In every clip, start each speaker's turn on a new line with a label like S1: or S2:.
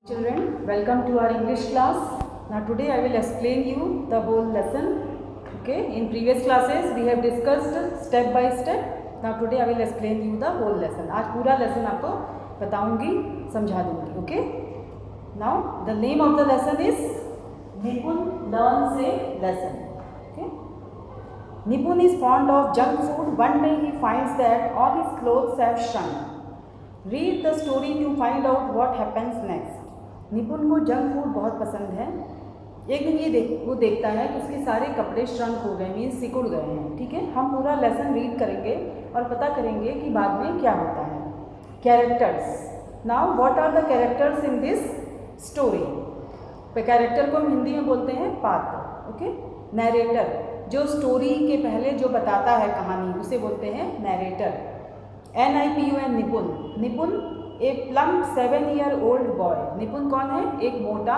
S1: Children, welcome to our English class. Now today I will explain you the whole lesson. Okay, in previous classes we have discussed step by step. Now today I will explain you the whole lesson. आज पूरा lesson आपको बताऊंगी, समझा दूंगी. Okay. Now the name of the lesson is Nipun learns a lesson. Okay. Nipun is fond of junk food. One day he finds that all his clothes have shrunk. Read the story to find out what happens next. निपुण को junk food बहुत पसंद है. एक दिन वो देखता है कि उसके सारे कपड़े श्रंक हो गए, मीन्स सिकुड़ गए हैं. ठीक है, हम पूरा लेसन रीड करेंगे और पता करेंगे कि बाद में क्या होता है. Characters. Now what are the characters in this story. Character को हम हिंदी में बोलते हैं पात्र. ओके. नरेटर, जो स्टोरी के पहले जो बताता है कहानी, उसे बोलते हैं नरेटर. NIPUN निपुण. निपुण ए प्लम्प 7-year-old बॉय. निपुण कौन है? एक मोटा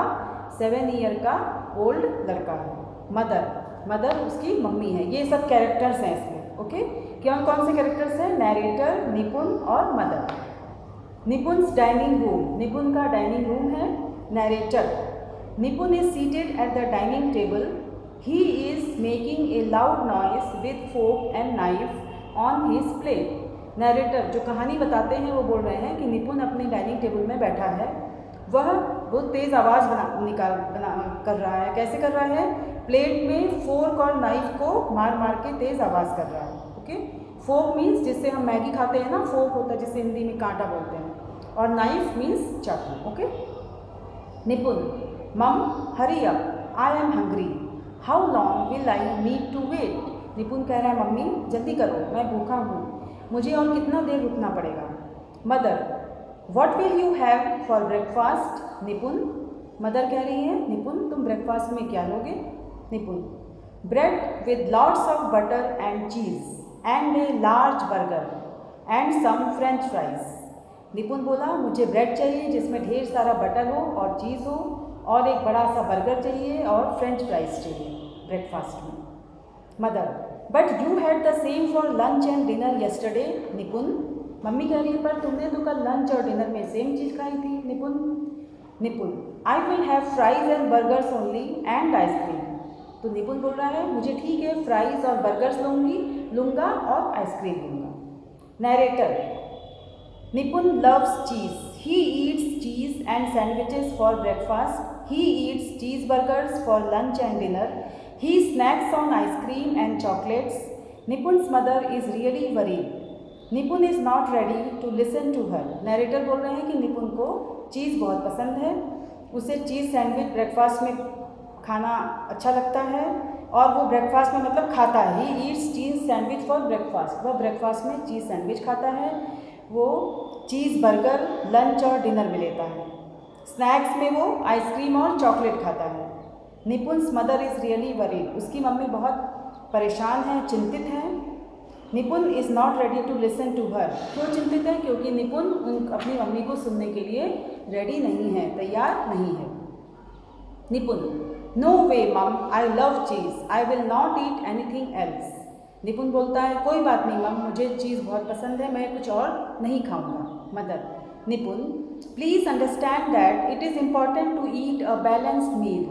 S1: 7 ईयर का ओल्ड लड़का है. मदर, मदर उसकी मम्मी है. ये सब कैरेक्टर्स हैं इसमें. ओके. क्या कौन से कैरेक्टर्स हैं? नरेटर, निपुण और मदर. निपुण्स dining room. निपुण का डाइनिंग रूम है. Narrator. Nipun is seated at the dining table. He is making a loud noise with fork and knife on his plate. Narrator जो कहानी बताते हैं वो बोल रहे हैं कि निपुण अपने डाइनिंग टेबल में बैठा है. वह बहुत तेज़ आवाज़ कर रहा है. कैसे कर रहा है? प्लेट में फोर्क और नाइफ को मार मार के तेज़ आवाज़ कर रहा है. ओके. फोर्क मीन्स जिससे हम मैगी खाते हैं ना, फोर्क होता है जिसे हिंदी में कांटा बोलते हैं, और नाइफ मीन्स चाकू. Okay. Nipun. Mum hurry up, I am hungry. How long will I need to wait. Nipun कह रहा है मम्मी जल्दी करो, मैं भूखा हूँ, मुझे और कितना देर रुकना पड़ेगा. Mother. What will you have for breakfast. निपुण. मदर कह रही है निपुण तुम ब्रेकफास्ट में क्या लोगे. Nipun. Bread with lots of butter and cheese and a large burger and some French fries. Nipun बोला मुझे ब्रेड चाहिए जिसमें ढेर सारा बटर हो और चीज़ हो, और एक बड़ा सा बर्गर चाहिए और फ्रेंच फ्राइज चाहिए ब्रेकफास्ट में. Mother. But you had the same for lunch and dinner yesterday. निपुण. मम्मी कह रही है पर तुमने तो कल लंच और डिनर में सेम चीज़ खाई थी. निपुण. निपुण. I will have fries and burgers only and ice cream. तो निपुण बोल रहा है मुझे ठीक है फ्राइज और बर्गर्स लूँगा और आइसक्रीम लूँगा. नरेटर. निपुण loves cheese. He eats cheese and sandwiches for breakfast. He eats cheese burgers for lunch and dinner. He snacks on ice cream and chocolates. Nipun's mother is really worried. Nipun is not ready to listen to her. Narrator बोल रहे हैं कि निपुण को चीज़ बहुत पसंद है, उसे चीज़ सैंडविच ब्रेकफास्ट में खाना अच्छा लगता है, और वो ब्रेकफास्ट में मतलब खाता है. He eats cheese sandwich for breakfast. वह ब्रेकफास्ट में चीज़ सैंडविच खाता है, वो चीज़ बर्गर लंच और डिनर में लेता है. स्नैक्स में वो आइसक्रीम और चॉकलेट खाता है. Nipun's mother is really worried. उसकी मम्मी बहुत परेशान है, चिंतित है. Nipun is not ready to listen to her. क्यों चिंतित है? क्योंकि निपुण अपनी मम्मी को सुनने के लिए रेडी नहीं है, तैयार नहीं है. निपुण. नो वे मम, I love cheese, I will not eat anything else. निपुण बोलता है कोई बात नहीं मम, मुझे चीज़ बहुत पसंद है, मैं कुछ और नहीं खाऊंगा. Mother. Nipun. Please understand that it is important to eat a balanced meal.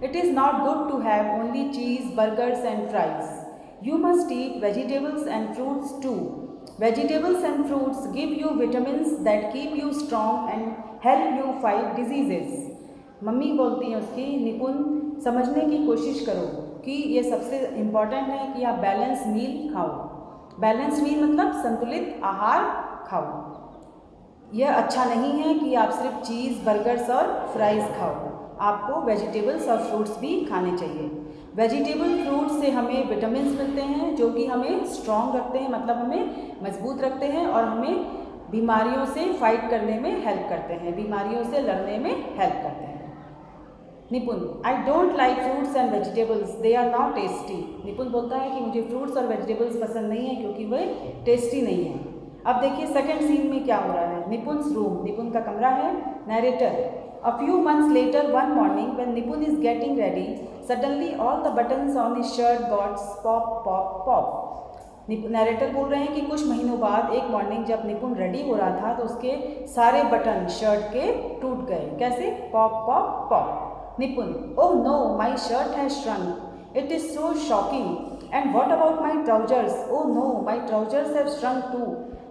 S1: It is not good to have only cheese, burgers and fries. You must eat vegetables and fruits too. Vegetables and fruits give you vitamins that keep you strong and help you fight diseases. Mummy बोलती हैं उसकी निपुण समझने की कोशिश करो कि ये सबसे इम्पॉर्टेंट है कि आप बैलेंस मील खाओ. बैलेंस मील मतलब संतुलित आहार खाओ. यह अच्छा नहीं है कि आप सिर्फ चीज़, बर्गर्स और फ्राइज़ खाओ. आपको वेजिटेबल्स और फ्रूट्स भी खाने चाहिए. वेजिटेबल फ्रूट्स से हमें विटामिन्स मिलते हैं जो कि हमें स्ट्रॉन्ग रखते हैं, मतलब हमें मजबूत रखते हैं, और हमें बीमारियों से फाइट करने में हेल्प करते हैं, बीमारियों से लड़ने में हेल्प करते हैं. Nipun. I don't like fruits and vegetables, they are not tasty. Nipun बोलता है कि मुझे फ्रूट्स और वेजिटेबल्स पसंद नहीं है क्योंकि वे टेस्टी नहीं हैं. अब देखिए सेकेंड सीन में क्या हो रहा है. निपुण्स रूम. निपुण का कमरा है. Narrator. A few months later, one morning, when Nipun is getting ready, suddenly all the buttons on his shirt got pop, pop, pop. Narrator बोल रहे हैं कि कुछ महीनों बाद एक मॉर्निंग जब निपुण रेडी हो रहा था तो उसके सारे बटन शर्ट के टूट गए। कैसे? Pop pop pop. Nipun, oh no, my shirt has shrunk, it is so shocking, and what about my trousers, oh no, my trousers have shrunk too,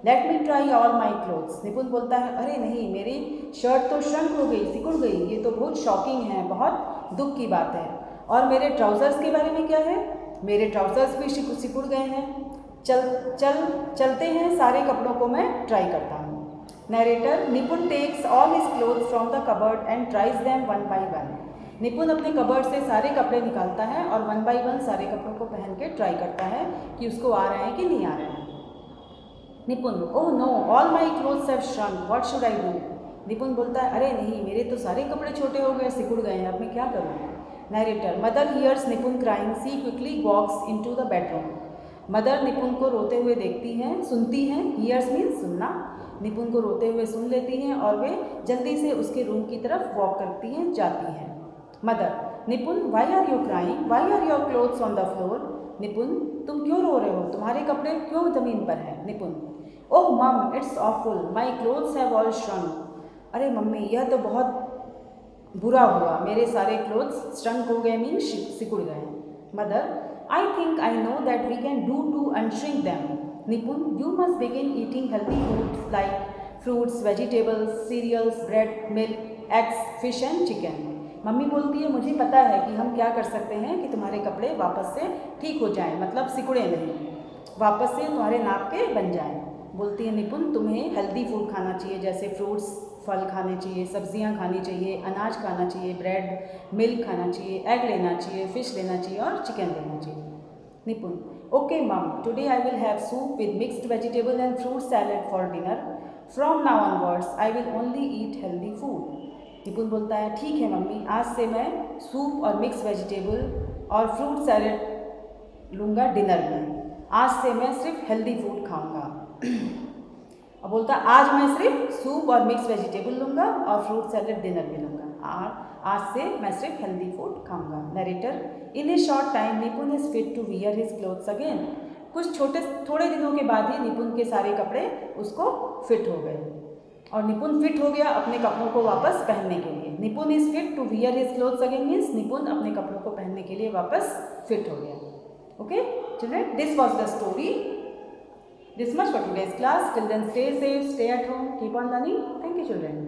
S1: let me try all my clothes. Nipun बोलता है, अरे नहीं, मेरी shirt तो shrunk हो गई, सिकुड़ गई, ये तो बहुत शॉकिंग है, बहुत दुख की बात है। और मेरे ट्राउजर्स के बारे में क्या है? मेरे ट्राउजर्स भी सिकुड़ गए हैं। चलते हैं, सारे कपड़ों को मैं ट्राई करता हूँ। Narrator, Nipun takes all his clothes from the cupboard and tries them one by one. Nipun अपने कबर्ड से सारे कपड़े निकालता है और वन बाई वन सारे कपड़ों को पहन के ट्राई करता है कि उसको आ रहे हैं कि नहीं आ रहे हैं। Nipun, oh no, all my clothes have shrunk, what should I do. Nipun बोलता है, अरे नहीं, मेरे तो सारे कपड़े छोटे हो गए, सिकुड़ गए हैं, अब मैं क्या करूँ। Narrator, mother hears Nipun crying, she quickly walks into the bedroom. Mother Nipun को रोते हुए देखती हैं, सुनती हैं, हियर्स मीन्स सुनना। निपुण को रोते हुए सुन लेती हैं और वे जल्दी से उसके रूम की तरफ वॉक करती हैं, जाती हैं। Mother, Nipun, why are you crying, why are your clothes on the floor. Nipun, तुम क्यों रो रहे हो, तुम्हारे कपड़े क्यों ज़मीन पर हैं। निपुण, ओह मम, it's awful, my clothes have all shrunk. अरे मम्मी, यह तो बहुत बुरा हुआ, मेरे सारे क्लोथ्स श्रंक हो गए, मीन सिकुड़ गए। Mother, I think I know that we can do to unshrink them. Nipun, you must begin eating healthy foods like fruits, vegetables, cereals, bread, milk, eggs, fish and chicken. Mummy बोलती है, मुझे पता है कि हम क्या कर सकते हैं कि तुम्हारे कपड़े वापस से ठीक हो जाएं, मतलब सिकुड़े नहीं, वापस से तुम्हारे नाप के बन जाएं। बोलती है निपुण, तुम्हें हेल्दी फूड खाना चाहिए, जैसे फ्रूट्स, फल खाने चाहिए, सब्जियां खानी चाहिए, अनाज खाना चाहिए, ब्रेड मिल्क खाना चाहिए, एग लेना चाहिए, फिश लेना चाहिए और चिकन लेना चाहिए। निपुण, ओके मम, today I will have soup with mixed vegetable and fruit salad for dinner, from now onwards I will only eat healthy food. निपुण बोलता है, ठीक है मम्मी, आज से मैं सूप और मिक्स वेजिटेबल और फ्रूट सैलेड लूँगा डिनर में, आज से मैं सिर्फ हेल्दी फूड खाऊंगा। अब बोलता है, आज मैं सिर्फ सूप और मिक्स वेजिटेबल लूँगा और फ्रूट सैलेड डिनर में लूँगा, आज से मैं सिर्फ हेल्दी फूड खाऊंगा। Narrator, in a short time Nipun is fit to wear his clothes again. कुछ थोड़े दिनों के बाद ही निपुण के सारे कपड़े उसको फिट हो गए और निपुण फिट हो गया अपने कपड़ों को वापस पहनने के लिए। Nipun is fit to wear his clothes again means Nipun अपने कपड़ों को पहनने के लिए वापस फिट हो गया। Okay children, this was the story. This much for today's class. Till then, stay safe, stay at home, keep on learning. Thank you, children.